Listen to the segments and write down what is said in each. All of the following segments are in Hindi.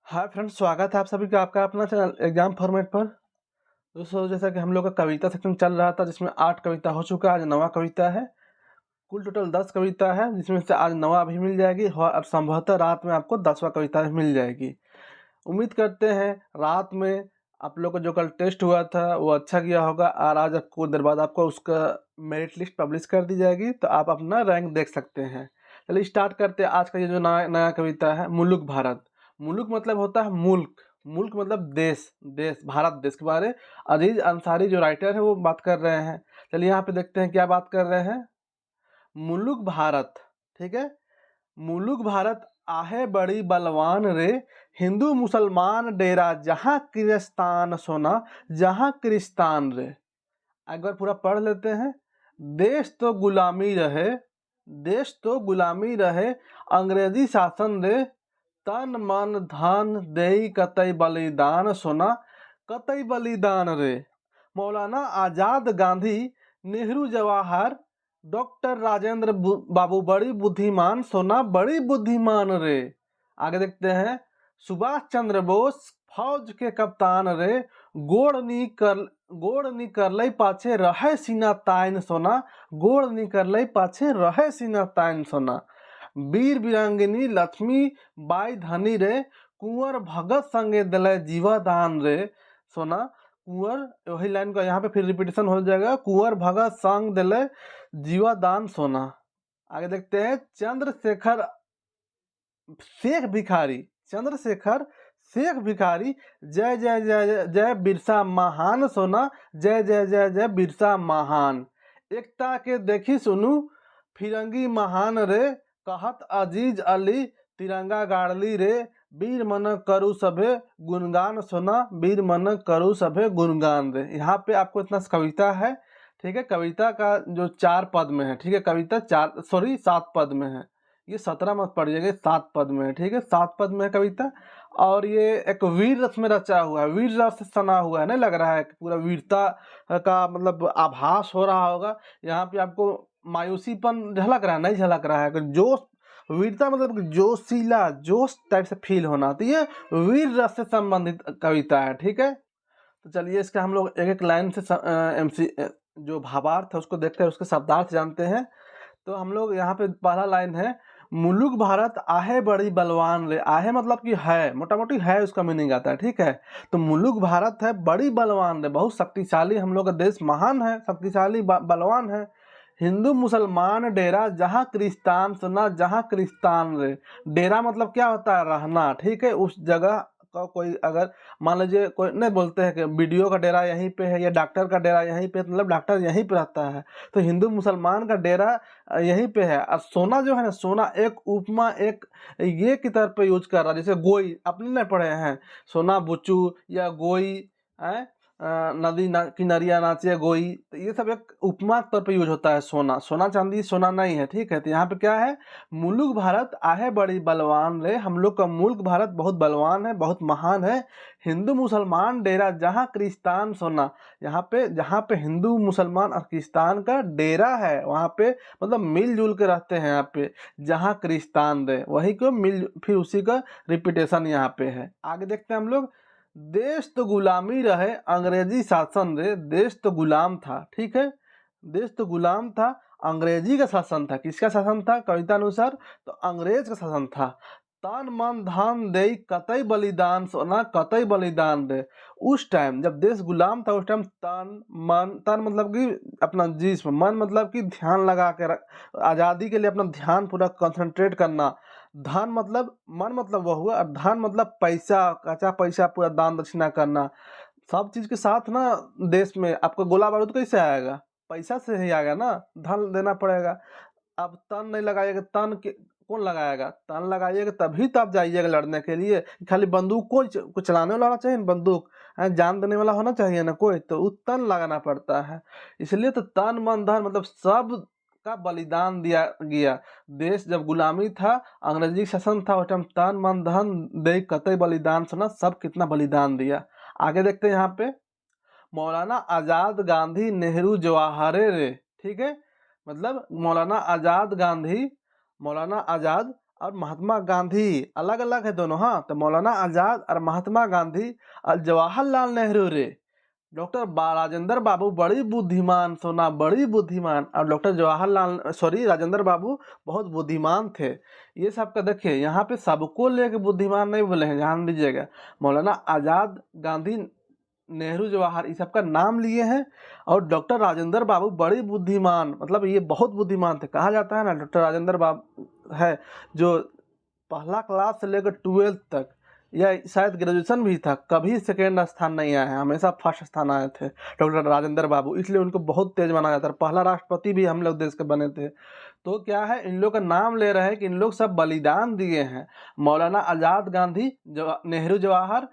हाय फ्रेंड्स, स्वागत है आप सभी का आपका अपना चैनल एग्जाम फॉर्मेट पर। दोस्तों, जैसा कि हम लोग का कविता सेक्शन चल रहा था जिसमें 8 कविता हो चुका है, आज 9वां कविता है। कुल टोटल 10 कविता है जिसमें से आज 9वां भी मिल जाएगी और संभवतः रात में आपको 10वां कविता भी मिल जाएगी। उम्मीद करते हैं रात में आप लोग का जो कल टेस्ट हुआ था वो अच्छा गया होगा और आज आपको देर बाद आपको उसका मेरिट लिस्ट पब्लिश कर दी जाएगी, तो आप अपना रैंक देख सकते हैं। चलिए स्टार्ट करते हैं आज का ये जो नया नया कविता है, मुलुक भारत। मुलुक मतलब होता है मुल्क, मुल्क मतलब देश, देश भारत देश के बारे अजीज अंसारी जो राइटर है वो बात कर रहे हैं। चलिए यहाँ पे देखते हैं क्या बात कर रहे हैं। मुलुक भारत, ठीक है। मुलुक भारत आहे बड़ी बलवान रे, हिंदू मुसलमान डेरा जहाँ किरिस्तान सोना, जहाँ क्रिस्तान रे। एक बार पूरा पढ़ लेते हैं। देश तो गुलामी रहे, देश तो गुलामी रहे, अंग्रेजी शासन रे, तन मन धन देई कतई बलिदान सोना, कतई बलिदान रे। मौलाना आजाद गांधी, नेहरू जवाहर, डॉक्टर राजेंद्र बाबू बड़ी बुद्धिमान सोना, बड़ी बुद्धिमान रे। आगे देखते हैं। सुभाष चंद्र बोस फौज के कप्तान रे, गोड़ नी करलई पाछे रहे सीना ताइन सोना, गोड़ नी करलई पाछे रहे सीना ताइन सोना। वीर वीरांगिनी लक्ष्मी बाई धनी रे, कुंवर भगत संगे दिले जीवादान रे सोना। कुंवर, वही लाइन का यहाँ पे फिर रिपीटेशन हो जाएगा, कुंवर भगत संग दिले जीवादान सोना। आगे देखते हैं। चंद्रशेखर शेख भिखारी, चंद्रशेखर शेख भिखारी, जय जय जय जय जय बिरसा महान सोना, जय जय जय जय बिरसा महान। एकता के देखी सुनू फिरंगी महान रे, कहत अजीज अली तिरंगा गाड़ली रे, वीर मन करु सभे गुणगान सोना, वीर मन करु सभे गुणगान रे। यहाँ पे आपको इतना कविता है, ठीक है। कविता का जो 4 पद में है, ठीक है। कविता 7 पद में है, ये 17 मत पढ़िएगा, 7 पद में है, ठीक है। 7 पद में है कविता और ये एक वीर रस में रचा हुआ है, वीर रस से सना हुआ है। नहीं लग रहा है कि पूरा वीरता का मतलब आभास हो रहा होगा। यहाँ पे आपको मायूसीपन झलक रहा है, नहीं झलक रहा है। जोश, वीरता मतलब जोशीला, जोश टाइप से फील होना, तो ये वीर रस से संबंधित कविता है, ठीक है। तो चलिए इसका हम लोग एक एक लाइन से MC जो भावार्थ है उसको देखते हैं, उसके शब्दार्थ जानते हैं। तो हम लोग यहाँ पे पहला लाइन है, मुलुक भारत आहे बड़ी बलवान रे। आहे मतलब कि है, मोटा मोटी है उसका मीनिंग आता है, ठीक है। तो मुलुक भारत है बड़ी बलवान रे, बहुत शक्तिशाली हम लोग का देश, महान है, शक्तिशाली बलवान है। हिंदू मुसलमान डेरा जहाँ क्रिस्तान सुना, जहाँ क्रिस्तान रे। डेरा मतलब क्या होता है, रहना, ठीक है। उस जगह का कोई अगर मान लीजिए कोई नहीं बोलते हैं कि बीडीओ का डेरा यहीं पे है या डॉक्टर का डेरा यहीं पे, मतलब डॉक्टर यहीं पे रहता है, तो हिंदू मुसलमान का डेरा यहीं पे है। और सोना जो है ना, सोना एक उपमा, एक ये की तरफ पे यूज कर रहा है। जैसे गोई अपने नहीं पढ़े हैं, सोना बुच्चू या गोई है, नदी किनरिया नाचे गोई, तो ये सब एक उपमा के तौर पे यूज होता है। सोना, सोना चांदी सोना नहीं है, ठीक है। तो यहाँ पे क्या है, मुल्क भारत आहे बड़ी बलवान रे, हम लोग का मुल्क भारत बहुत बलवान है, बहुत महान है। हिंदू मुसलमान डेरा जहाँ क्रिस्तान सोना, जहाँ पे हिंदू मुसलमान और क्रिस्तान का डेरा है, वहाँ पे मतलब मिलजुल के रहते हैं। यहाँ पे जहाँ क्रिस्तान रे, वही को मिल, फिर उसी का रिपीटेशन यहाँ पे है। आगे देखते हैं हम लोग। देश तो गुलामी रहे, अंग्रेजी शासन रे। देश तो गुलाम था, ठीक है। देश तो गुलाम था, अंग्रेजी का शासन था। किसका शासन था कविता अनुसार, तो अंग्रेज का शासन था। तन मन धन दे कतई बलिदान सोना, कतई बलिदान दे। उस टाइम जब देश गुलाम था, उस टाइम तन मन, तन मतलब कि अपना जिस्म, मन मतलब कि ध्यान लगा के आज़ादी के लिए अपना ध्यान पूरा कंसंट्रेट करना। धन मतलब, मन मतलब वह हुआ, और धन मतलब पैसा, कच्चा पैसा पूरा दान दक्षिणा करना। सब चीज़ के साथ ना देश में आपको गोला बारूद कैसे आएगा, पैसा से ही आएगा ना, धन देना पड़ेगा। अब तन नहीं लगाइएगा, कौन लगाएगा, तन लगाइएगा तभी तो आप जाइएगा लड़ने के लिए। खाली बंदूक को चलाने वाला होना चाहिए, बंदूक जान देने वाला होना चाहिए ना कोई, तो वो तन लगाना पड़ता है। इसलिए तो तन मन धन मतलब सब का बलिदान दिया गया। देश जब गुलामी था, अंग्रेजी शासन था, उस टाइम तन मन धन दे कतई बलिदान सुना, सब कितना बलिदान दिया। आगे देखते हैं यहाँ पे। मौलाना आजाद गांधी नेहरू जवाहर रे, ठीक है। मतलब मौलाना आजाद गांधी, मौलाना आजाद और महात्मा गांधी अलग अलग है दोनों। हाँ, तो मौलाना आजाद और महात्मा गांधी और जवाहरलाल नेहरू रे। डॉक्टर राजेंद्र बाबू बड़ी बुद्धिमान, सोना बड़ी बुद्धिमान, और डॉक्टर जवाहरलाल सॉरी राजेंद्र बाबू बहुत बुद्धिमान थे। ये सब का देखिए यहाँ पे सबको लेके बुद्धिमान नहीं बोले हैं, ध्यान दीजिएगा। मौलाना आजाद, गांधी, नेहरू, जवाहर, इस सब का नाम लिए हैं। और डॉक्टर राजेंद्र बाबू बड़ी बुद्धिमान, मतलब ये बहुत बुद्धिमान थे। कहा जाता है ना डॉक्टर राजेंद्र बाबू है जो पहला क्लास से लेकर 12th तक या शायद ग्रेजुएशन भी था, कभी सेकेंड स्थान नहीं आए हैं, हमेशा फर्स्ट स्थान आए थे डॉक्टर राजेंद्र बाबू, इसलिए उनको बहुत तेज माना जाता है। पहला राष्ट्रपति भी हम लोग देश के बने थे। तो क्या है, इन लोग का नाम ले रहे हैं कि इन लोग सब बलिदान दिए हैं। मौलाना आजाद, गांधी, नेहरू, जवाहर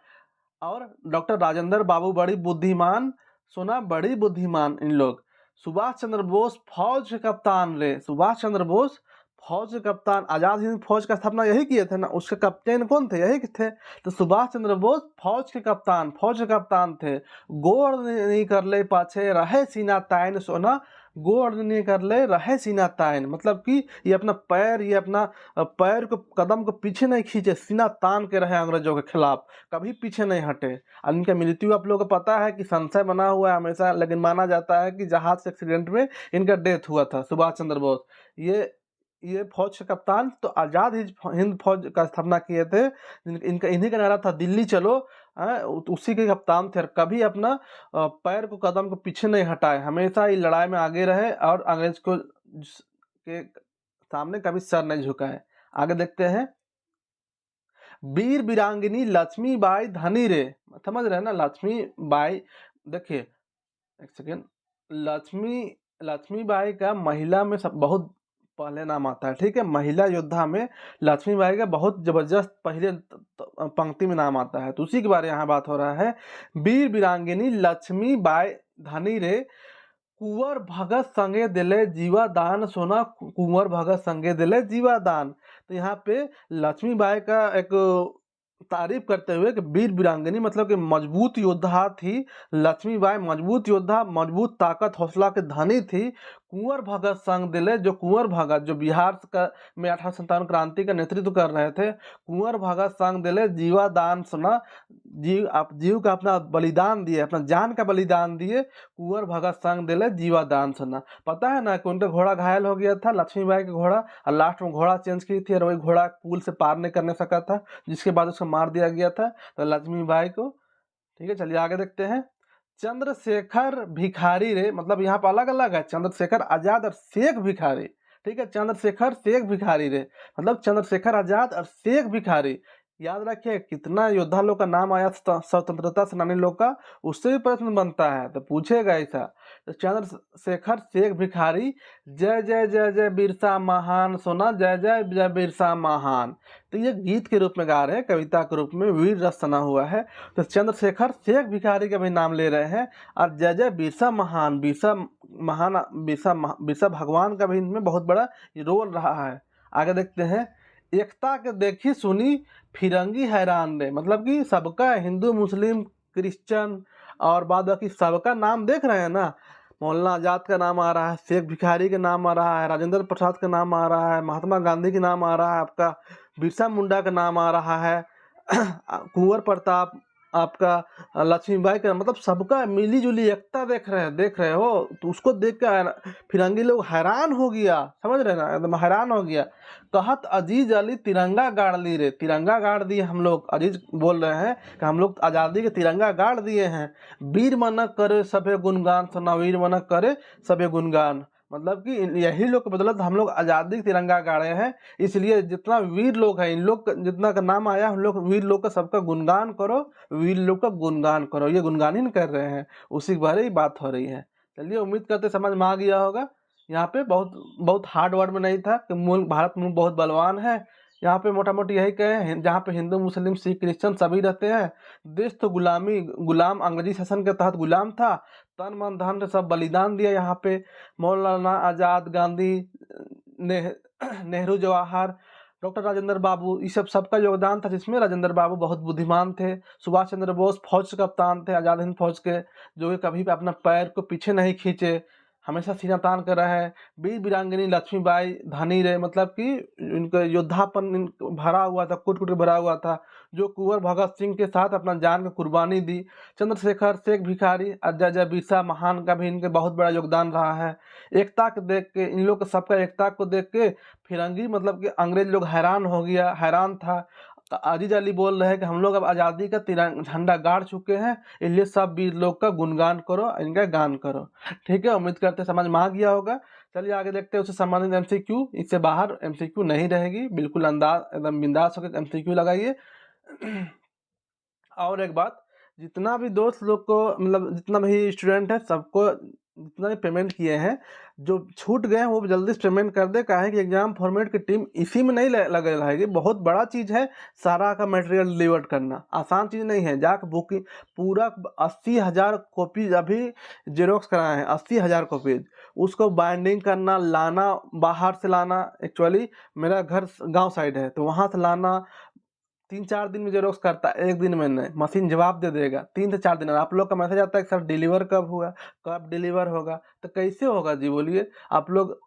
और डॉक्टर राजेंद्र बाबू बड़ी बुद्धिमान, सुना बड़ी बुद्धिमान इन लोग। सुभाष चंद्र बोस फौज के कप्तान रे, सुभाष चंद्र बोस फौज के कप्तान, आजाद हिंद फौज का स्थापना यही किए थे ना, उसके कप्तान कौन थे, यही थे। तो सुभाष चंद्र बोस फौज के कप्तान थे। गोड़ नहीं कर ले पाछे रहे सीना तायन, सोना गोड़ नहीं कर ले रहे सीना तायन, मतलब कि ये अपना पैर को, कदम को पीछे नहीं खींचे, सीना तान के रहे अंग्रेजों के खिलाफ, कभी पीछे नहीं हटे। और इनका मृत्यु आप लोगों को पता है कि संशय बना हुआ है हमेशा, लेकिन माना जाता है कि जहाज से एक्सीडेंट में इनका डेथ हुआ था। सुभाष चंद्र बोस ये फौज के कप्तान तो आजाद हिंद फौज का स्थापना किए थे। इनका इन्हीं का नारा था दिल्ली चलो, उसी के कप्तान थे। और कभी अपना पैर को, कदम को पीछे नहीं हटाए, हमेशा ये लड़ाई में आगे रहे और अंग्रेज को के सामने कभी सर नहीं झुकाए। आगे देखते हैं। वीर वीरांगिनी लक्ष्मीबाई धनी रे, समझ रहे हैं ना, लक्ष्मीबाई, देखिए एक सेकेंड, लक्ष्मीबाई का महिला में सब बहुत पहले नाम आता है, ठीक है। महिला योद्धा में लक्ष्मीबाई का बहुत जबरदस्त पहले पंक्ति में नाम आता है, तो उसी के बारे में यहाँ बात हो रहा है। वीर वीरांगिनी लक्ष्मीबाई धनी रे, कुंवर भगत संगे दिले जीवा दान, सोना कुंवर भगत संगे दिले जीवा दान। तो यहाँ पे लक्ष्मीबाई का एक तारीफ करते हुए कि वीर वीरांगनी मतलब कि मजबूत योद्धा थी लक्ष्मीबाई, मजबूत योद्धा, मजबूत ताकत हौसला के धनी थी। कुंवर भगत संग दिले, जो कुंवर भगत जो बिहार का में 1857 क्रांति का नेतृत्व कर रहे थे, कुंवर भगत संग दिले जीवा दान, सुना जीव का अपना बलिदान दिए, अपना जान का बलिदान दिए, कुंवर भगत संग दिले जीवा दान, सुना। पता है ना कि उनका घोड़ा घायल हो गया था, लक्ष्मीबाई का घोड़ा, और लास्ट में घोड़ा चेंज की थी और वही घोड़ा पुल से पार नहीं करने सका था, जिसके बाद उसको मार दिया गया था तो लक्ष्मीबाई को। ठीक है, चलिए आगे देखते हैं। चंद्रशेखर भिखारी रे, मतलब यहाँ पर अलग अलग है, चंद्रशेखर आजाद और शेख भिखारी। ठीक है, चंद्रशेखर शेख भिखारी रे, मतलब चंद्रशेखर आजाद और शेख भिखारी। याद रखिए कितना योद्धा लोग का नाम आया स्वतंत्रता सेनानी लोग का, उससे भी प्रश्न बनता है तो पूछेगा ऐसा। तो चंद्रशेखर शेख भिखारी, जय जय जय जय बिरसा महान, सोना जय जय जय बिरसा महान। तो ये गीत के रूप में गा रहे हैं, कविता के रूप में वीर रस सना हुआ है। तो चंद्रशेखर शेख भिखारी का भी नाम ले रहे हैं, और जय जय बिरसा महान, बिरसा भगवान का भी इनमें बहुत बड़ा रोल रहा है। आगे देखते हैं। एकता के देखी सुनी फिरंगी हैरान रे, मतलब कि सबका, हिंदू मुस्लिम क्रिश्चियन और बाद बाकी सबका नाम देख रहे हैं ना। मौलाना आजाद का नाम आ रहा है, शेख भिखारी का नाम आ रहा है, राजेंद्र प्रसाद का नाम आ रहा है, महात्मा गांधी का नाम आ रहा है, आपका बिरसा मुंडा का नाम आ रहा है, कुंवर प्रताप, आपका लक्ष्मीबाई का, मतलब सबका मिली जुली एकता देख रहे हो। तो उसको देख कर फिरंगी लोग हैरान हो गया, समझ रहे ना, एकदम हैरान हो गया। कहत अजीज अली तिरंगा गाड़ ली रे, तिरंगा गाड़ दिए हम लोग, अजीज बोल रहे हैं कि हम लोग आज़ादी के तिरंगा गाड़ दिए हैं। वीर मनक करे सभे गुणगान, सुना वीर मनक करे सभे गुणगान, मतलब कि यही लोग के बदौलत हम लोग आज़ादी तिरंगा गाड़े हैं। इसलिए जितना वीर लोग हैं, इन लोग जितना का नाम आया, हम लोग वीर लोग का सबका गुणगान करो, वीर लोग का गुणगान करो। ये गुणगान ही नहीं कर रहे हैं, उसी के बारे में बात हो रही है। चलिए, उम्मीद करते समझ में आ गया होगा। यहाँ पे बहुत हार्ड वर्ड में नहीं था कि भारत मुल्क बहुत बलवान है। यहाँ पे मोटा मोटी यही कहे, जहाँ पे हिंदू मुस्लिम सिख क्रिश्चियन सभी रहते हैं। देश तो गुलाम अंग्रेजी शासन के तहत गुलाम था, तन मन धन से सब बलिदान दिया। यहाँ पे मौलाना आजाद, गांधी, नेहरू, जवाहर, डॉक्टर राजेंद्र बाबू, ये सबका योगदान था, जिसमें राजेंद्र बाबू बहुत बुद्धिमान थे। सुभाष चंद्र बोस फौज के कप्तान थे, आजाद हिंद फौज के, जो कि कभी भी अपना पैर को पीछे नहीं खींचे, हमेशा सीना तान कर रहा है। वीर वीरांगनी लक्ष्मीबाई धनी रे, मतलब कि इनका योद्धापन भरा हुआ था, कूट कूट के भरा हुआ था, जो कुंवर भगत सिंह के साथ अपना जान की कुर्बानी दी। चंद्रशेखर शेख भिखारी, अजय जय बिरसा महान का भी इनके बहुत बड़ा योगदान रहा है। एकता को देख के, इन लोग सबका एकता को देख के फिरंगी मतलब कि अंग्रेज लोग हैरान था। अजीज अली बोल रहे हैं कि हम लोग अब आज़ादी का झंडा गाड़ चुके हैं, इसलिए सब वीर लोग का गुणगान करो, इनका गान करो। ठीक है, उम्मीद करते हैं समझ में आ गया होगा। चलिए आगे देखते हैं उससे संबंधित एमसीक्यू। इससे बाहर एमसीक्यू नहीं रहेगी, बिल्कुल अंदाज एकदम बिंदास होकर एमसीक्यू लगाइए। और एक बात, जितना भी दोस्त लोग को मतलब जितना भी स्टूडेंट है सबको जितना भी पेमेंट किए हैं, जो छूट गए हैं वो जल्दी से पेमेंट कर दे। काहे कि एग्जाम फॉर्मेट की टीम इसी में नहीं लगे रहेगी, बहुत बड़ा चीज़ है सारा का मटेरियल डिलीवर करना, आसान चीज़ नहीं है। जाकर बुकिंग पूरा 80,000 कॉपीज अभी जेरोक्स कराए हैं, 80,000 कॉपीज, उसको बाइंडिंग करना, लाना, बाहर से लाना। एक्चुअली मेरा घर गांव साइड है तो वहाँ से लाना 3-4 दिन में जेरोक्स करता है, एक दिन में नहीं। मशीन जवाब दे देगा 3 से 4 दिन। और आप लोग का मैसेज आता है कि सर डिलीवर कब हुआ, कब डिलीवर होगा, तो कैसे होगा जी बोलिए। आप लोग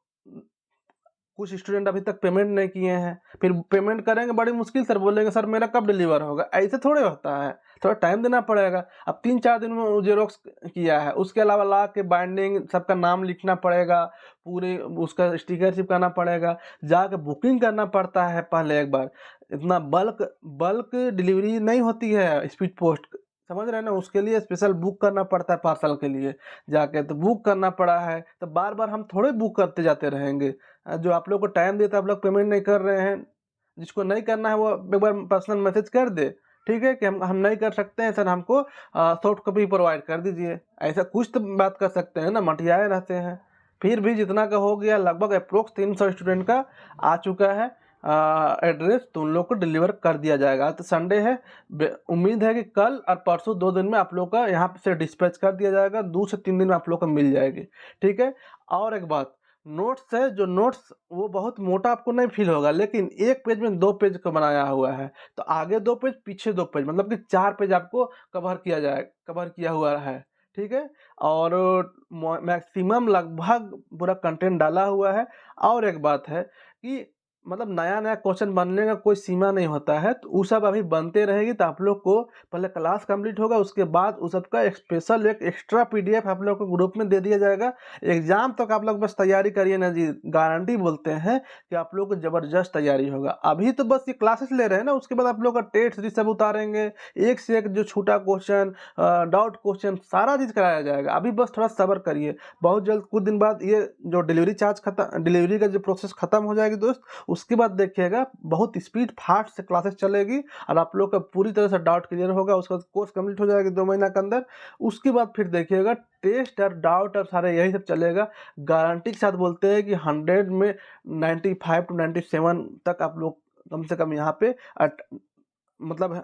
कुछ स्टूडेंट अभी तक पेमेंट नहीं किए हैं, फिर पेमेंट करेंगे बड़ी मुश्किल, सर बोलेंगे सर मेरा कब डिलीवर होगा। ऐसे थोड़े होता है, थोड़ा टाइम देना पड़ेगा। अब 3-4 दिन में जेरोक्स किया है, उसके अलावा ला के बाइंडिंग सबका नाम लिखना पड़ेगा, पूरे उसका स्टिकर चिपकाना पड़ेगा, जाके बुकिंग करना पड़ता है पहले एक बार। इतना बल्क डिलीवरी नहीं होती है स्पीड पोस्ट, समझ रहे हैं ना, उसके लिए स्पेशल बुक करना पड़ता है पार्सल के लिए जाके, तो बुक करना पड़ा है। तो बार बार हम थोड़े बुक करते जाते रहेंगे। जो आप लोग को टाइम देता है आप लोग पेमेंट नहीं कर रहे हैं, जिसको नहीं करना है वो एक बार पर्सनल मैसेज कर दे, ठीक है, कि हम नहीं कर सकते हैं सर, हमको सॉफ्ट कॉपी प्रोवाइड कर दीजिए। ऐसा कुछ तो बात कर सकते हैं ना, मटियाए रहते हैं। फिर भी जितना का हो गया, लगभग अप्रोक्स 300 स्टूडेंट का आ चुका है एड्रेस, तो उन लोग को डिलीवर कर दिया जाएगा। तो संडे है, उम्मीद है कि कल और परसों 2 दिन में आप लोग का यहाँ से डिस्पैच कर दिया जाएगा, 2 से 3 दिन में आप लोग को मिल जाएगी। ठीक है, और एक बात, नोट्स है, जो नोट्स वो बहुत मोटा आपको नहीं फील होगा, लेकिन एक पेज में 2 पेज का बनाया हुआ है, तो आगे 2 पेज पीछे 2 पेज, मतलब कि 4 पेज आपको कवर किया हुआ है। ठीक है, और मैक्सिमम लगभग पूरा कंटेंट डाला हुआ है। और एक बात है कि मतलब नया नया क्वेश्चन बनने का कोई सीमा नहीं होता है, तो वो सब अभी बनते रहेगी। तो आप लोग को पहले क्लास कंप्लीट होगा, उसके बाद उस सबका एक स्पेशल एक एक्स्ट्रा पीडीएफ आप लोग को ग्रुप में दे दिया जाएगा। एग्जाम तक आप लोग बस तैयारी करिए ना जी, गारंटी बोलते हैं कि आप लोग को जबरदस्त तैयारी होगा। अभी तो बस ये क्लासेस ले रहे हैं ना, उसके बाद आप लोग का टेस्ट सीरीज सब उतारेंगे, एक से एक जो छूटा क्वेश्चन, डाउट क्वेश्चन, सारा चीज़ कराया जाएगा। अभी बस थोड़ा सब्र करिए, बहुत जल्द कुछ दिन बाद ये जो डिलीवरी का जो प्रोसेस खत्म हो जाएगी दोस्त, उसके बाद देखिएगा बहुत स्पीड फास्ट से क्लासेस चलेगी और आप लोग का पूरी तरह से डाउट क्लियर होगा। उसका कोर्स कंप्लीट हो जाएगा 2 महीना के अंदर। उसके बाद फिर देखिएगा टेस्ट और डाउट और सारे यही सब चलेगा। गारंटी के साथ बोलते हैं कि 100 में 95 to 97 तक आप लोग कम से कम यहाँ पे मतलब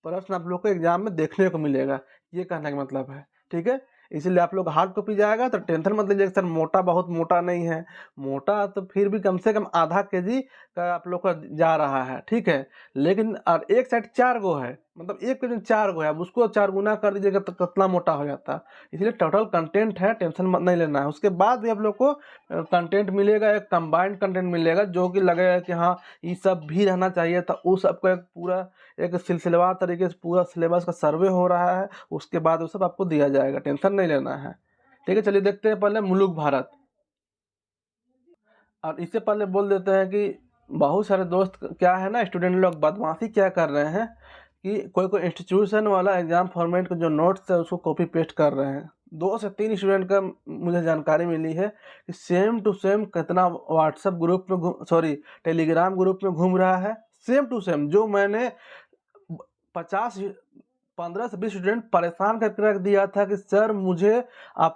प्रश्न आप लोग को एग्जाम में देखने को मिलेगा, ये कहने का मतलब है। ठीक है, इसीलिए आप लोग हार्ड कॉपी जाएगा तो टेंशन मत लीजिए सर मोटा, बहुत मोटा नहीं है। मोटा तो फिर भी कम से कम आधा केजी का आप लोग का जा रहा है। ठीक है, लेकिन और एक साइड 4 गो है, मतलब एक पेज में 4 गो है, अब उसको 4 गुना कर दीजिएगा तो कितना मोटा हो जाता है। इसलिए टोटल कंटेंट है, टेंशन मत नहीं लेना है। उसके बाद भी आप लोग को कंटेंट मिलेगा, एक कंबाइंड कंटेंट मिलेगा, जो कि लगेगा कि हाँ ये सब भी रहना चाहिए था। उस सबका एक पूरा एक सिलसिलेवार तरीके से पूरा सिलेबस का सर्वे हो रहा है, उसके बाद वो सब आपको दिया जाएगा, टेंशन नहीं लेना है। ठीक है, चलिए देखते हैं पहले मुलुक भारत। और इससे पहले बोल देते हैं कि बहुत सारे दोस्त क्या है ना, स्टूडेंट लोग बदमाशी क्या कर रहे हैं कि कोई इंस्टीट्यूशन वाला एग्जाम फॉर्मेट का जो नोट्स है उसको कॉपी पेस्ट कर रहे हैं। 2 से 3 स्टूडेंट का मुझे जानकारी मिली है कि सेम टू सेम कितना व्हाट्सएप ग्रुप में टेलीग्राम ग्रुप में घूम रहा है, सेम टू सेम जो मैंने 15 से 20 स्टूडेंट परेशान करके रख दिया था कि सर मुझे आप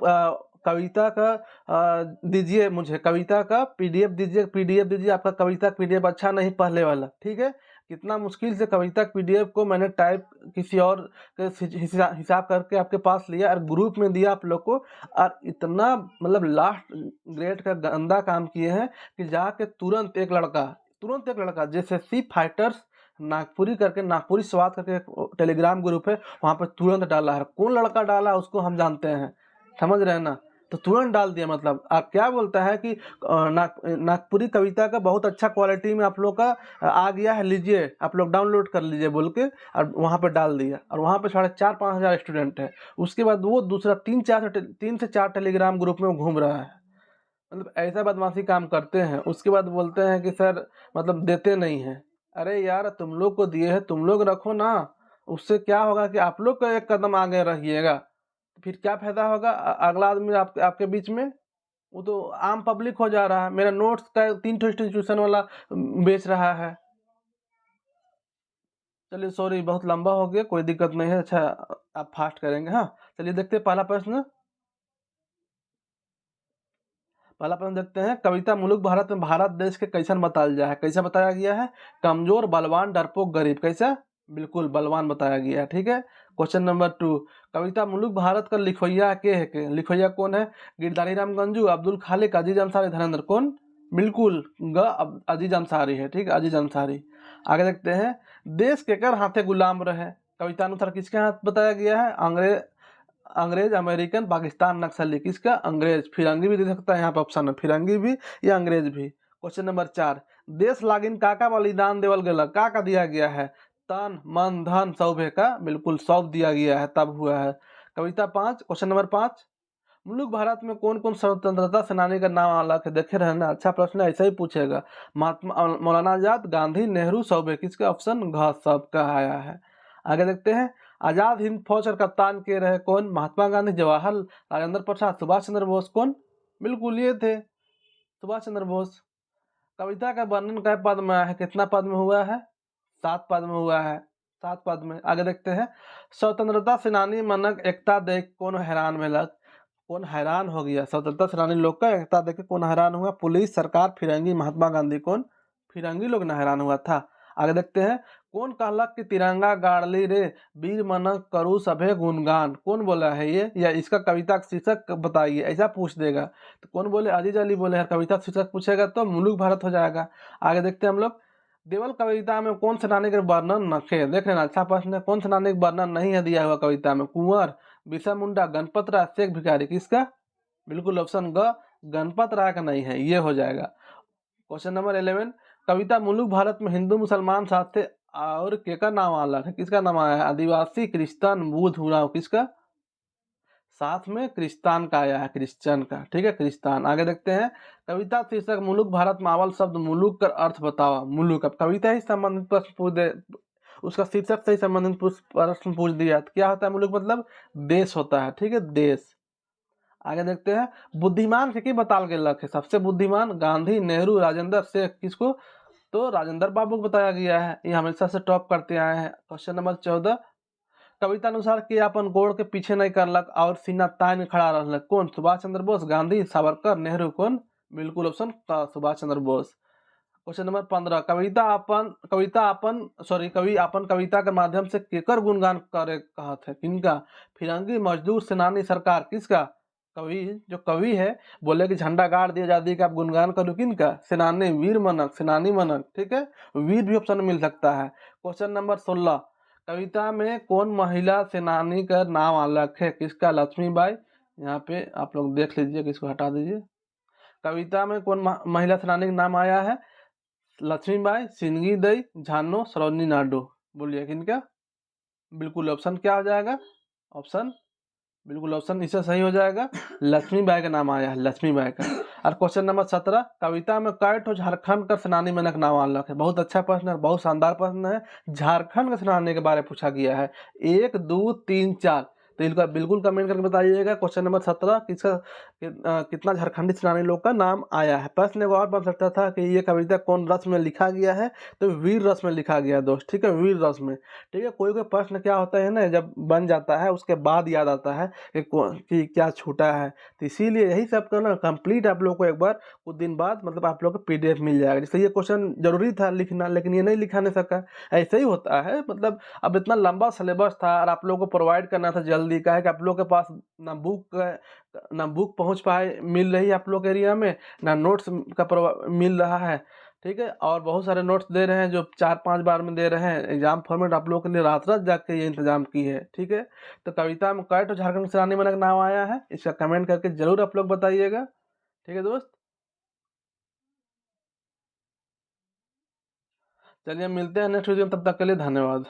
कविता का दीजिए, मुझे कविता का पीडीएफ दीजिए, आपका कविता का पीडीएफ अच्छा नहीं पहले वाला। ठीक है, कितना मुश्किल से कविता का पीडीएफ को मैंने टाइप किसी और के हिसाब करके आपके पास लिया और ग्रुप में दिया आप लोग को। और इतना मतलब लास्ट ग्रेड का गंदा काम किए हैं कि जाके तुरंत एक लड़का जैसे सी फाइटर्स नागपुरी स्वाद करके टेलीग्राम ग्रुप है, वहाँ पर तुरंत डाला है। कौन लड़का डाला उसको हम जानते हैं, समझ रहे हैं ना। तो तुरंत डाल दिया। मतलब आप क्या बोलता है कि नागपुरी कविता का बहुत अच्छा क्वालिटी में आप लोग का आ गया है, लीजिए आप लोग डाउनलोड कर लीजिए बोल के, और वहाँ पे डाल दिया। और वहाँ पे 4,500-5,000 स्टूडेंट है। उसके बाद वो दूसरा 3 से 4 टेलीग्राम ग्रुप में घूम रहा है। मतलब ऐसा बदमाशी काम करते हैं। उसके बाद बोलते हैं कि सर मतलब देते नहीं हैं। अरे यार, तुम लोग को दिए हैं, तुम लोग रखो ना। उससे क्या होगा कि आप लोग का एक कदम आगे रहिएगा, फिर क्या फायदा होगा? अगला आदमी आपके बीच में, वो तो आम पब्लिक हो जा रहा है। मेरा नोट्स का 3 इंस्टीट्यूशन वाला बेच रहा है। चलिए सॉरी, बहुत लंबा हो गया, कोई दिक्कत नहीं है। अच्छा, आप फास्ट करेंगे? हाँ, चलिए देखते हैं पहला प्रश्न। पहला प्रश्न देखते हैं, कविता मुल्क भारत में भारत देश के कैसन बताया गया है? कैसा बताया गया है? कमजोर, बलवान, डरपोक, गरीब। कैसा? बिल्कुल बलवान बताया गया है। ठीक है। क्वेश्चन नंबर 2, कविता मुल्क भारत का लिखवैया के है के? लिखवैया कौन है? गिरधारी राम गंजू, अब्दुल खालिक, अजीज अंसारी, धर्मेंद्र। कौन? बिल्कुल अजीज अंसारी है। ठीक है, अजीज अंसारी। आगे देखते हैं, देश केकर हाथे गुलाम रहे? कविता अनुसार किसके हाथ बताया गया है? अंग्रेज, अमेरिकन, पाकिस्तान, नक्सली। किसका? अंग्रेज। फिरंगी भी दे सकता है यहाँ पर ऑप्शन में, फिरंगी भी या अंग्रेज भी। क्वेश्चन नंबर 4, देश लागिन काका बलिदान देवल गेला? का दिया गया है? तन, मन, धन, सौभे का? बिल्कुल सौंप दिया गया है, तब हुआ है। कविता 5, क्वेश्चन नंबर 5, मुल्क भारत में कौन कौन स्वतंत्रता सेनानी का नाम अलग है? देखे रहना, अच्छा प्रश्न है, ऐसा ही पूछेगा। महात्मा, मौलाना आजाद, गांधी, नेहरू, सौभे। किसका? ऑप्शन घ सबका आया है। आगे देखते हैं, आजाद हिंद फौज और कप्तान के रहे? कौन? महात्मा गांधी, जवाहर, राजेंद्र प्रसाद, सुभाष चंद्र बोस। कौन? बिल्कुल ये थे, सुभाष चंद्र बोस। कविता का वर्णन कै पद में आया है? कितना पद में हुआ है? 7 पद में हुआ है, 7 पद में। आगे देखते हैं, स्वतंत्रता सेनानी मनक एकता देख कौन हैरान में लग? कौन हैरान हो गया? स्वतंत्रता सेनानी लोग का एकता देख के कौन हैरान हुआ? पुलिस, सरकार, फिरंगी, महात्मा गांधी। कौन? फिरंगी लोग ना हैरान हुआ था। आगे देखते हैं, कौन कहलक कि तिरंगा गाड़ली रे, वीर मनक करू सभे गुणगान? कौन बोला है ये? या इसका कविता का शीर्षक बताइए, ऐसा पूछ देगा। तो कौन बोले? अजीज अली बोले हैं। कविता शीर्षक पूछेगा तो मुल्क भारत हो जाएगा। आगे देखते हैं हम लोग, देवल कविता में कौन सेनानी के वर्णन नखे? देख लेना, अच्छा प्रश्न है। कौन सेनानी का वर्णन नहीं है दिया हुआ कविता में? कुंवर, बिरसा मुंडा, गणपत राय, शेख भिखारी। किसका? बिल्कुल ऑप्शन ग, गणपत राय का नहीं है, ये हो जाएगा। क्वेश्चन नंबर 11, कविता मुल्क भारत में हिंदू मुसलमान साथ थे और केका नाम अलग है? किसका नाम आया है? आदिवासी, क्रिश्चियन, बुद्ध, उराव। किसका? साथ में क्रिस्तान का आया है, क्रिश्चियन का। ठीक है, क्रिस्तान। आगे देखते हैं, कविता शीर्षक मुल्क भारत में आवल शब्द मुलुक का अर्थ बताओ। मुलुक, अब कविता ही संबंधित प्रश्न पूछ दे, उसका शीर्षक से ही संबंधित प्रश्न पूछ दिया तो क्या होता है? मुलुक मतलब देश होता है। ठीक है, देश। आगे देखते हैं, बुद्धिमान के बताल गया है? सबसे बुद्धिमान गांधी, नेहरू, राजेंद्र, शेख। किसको? तो राजेंद्र बाबू को बताया गया है, ये हमेशा से टॉप करते आए हैं। क्वेश्चन नंबर 14, कविता अनुसार के अपन गोड़ के पीछे नहीं करलक और सीना तान में खड़ा रहलक? कौन? सुभाष चंद्र बोस, गांधी, सावरकर, नेहरू। कौन? बिल्कुल ऑप्शन का सुभाष चंद्र बोस। क्वेश्चन नंबर 15, कवि अपन कविता के माध्यम से केकर गुणगान करे कहत है? किनका? फिरंगी, मजदूर, सेनानी, सरकार। किसका? कवि, जो कवि है बोले कि झंडा गाड़ दिया, आजादी का आप गुणगान करो। किनका? सेनानी, वीर मनक, सेनानी मनक। ठीक है, वीर भी ऑप्शन मिल सकता है। क्वेश्चन नंबर 16, कविता में कौन महिला सेनानी का नाम अलग है? किसका? लक्ष्मीबाई। यहाँ पे आप लोग देख लीजिए, किसको हटा दीजिए। कविता में कौन महिला सेनानी का नाम आया है? लक्ष्मीबाई, सिंगी दई, झानो, सरोजनी नायडू। बोलिए किनका? बिल्कुल ऑप्शन क्या हो जाएगा? ऑप्शन, बिल्कुल ऑप्शन इससे सही हो जाएगा, लक्ष्मीबाई का नाम आया है, लक्ष्मीबाई का। और क्वेश्चन नंबर 17, कविता में कै ठो झारखंड का सेनानी मनक नाम अलग है? बहुत अच्छा प्रश्न है, बहुत शानदार प्रश्न है। झारखंड के सेनानी के बारे में पूछा गया है, 1, 2, 3, 4। तो इनका बिल्कुल कमेंट करके बताइएगा। क्वेश्चन नंबर 17, कितना झारखंडी सेनानी लोग का नाम आया है? प्रश्न एक और बन सकता था कि ये कविता कौन रस में लिखा गया है? तो वीर रस में लिखा गया दोस्त। ठीक है, वीर रस में। ठीक है, कोई कोई प्रश्न क्या होता है ना, जब बन जाता है उसके बाद याद आता है कि क्या छूटा है। तो इसीलिए यही सब करना कंप्लीट आप लोग को एक बार कुछ दिन बाद मतलब आप लोग को पीडीएफ मिल जाएगा। जैसे ये क्वेश्चन जरूरी था लिखना, लेकिन ये नहीं लिखा नहीं सका। ऐसे ही होता है, मतलब अब इतना लंबा सिलेबस था और आप लोगों को प्रोवाइड करना था जल्दी का है कि आप लोग के पास ना बुक पहुंच पाए मिल रही है आप लोग के एरिया में, ना नोट्स का मिल रहा है। ठीक है, और बहुत सारे नोट्स दे रहे हैं जो 4-5 बार में दे रहे हैं। एग्जाम फॉर्मेट आप लोगों के लिए रात-रात जाग के ये इंतजाम की है, ठीक है। तो कविता में कै ठो झारखंड से रानी बना का नाम आया है, इसका कमेंट करके जरूर आप लोग बताइएगा, ठीक है दोस्त। चलिए मिलते हैं नेक्स्ट वीडियो में, तब तक के लिए धन्यवाद।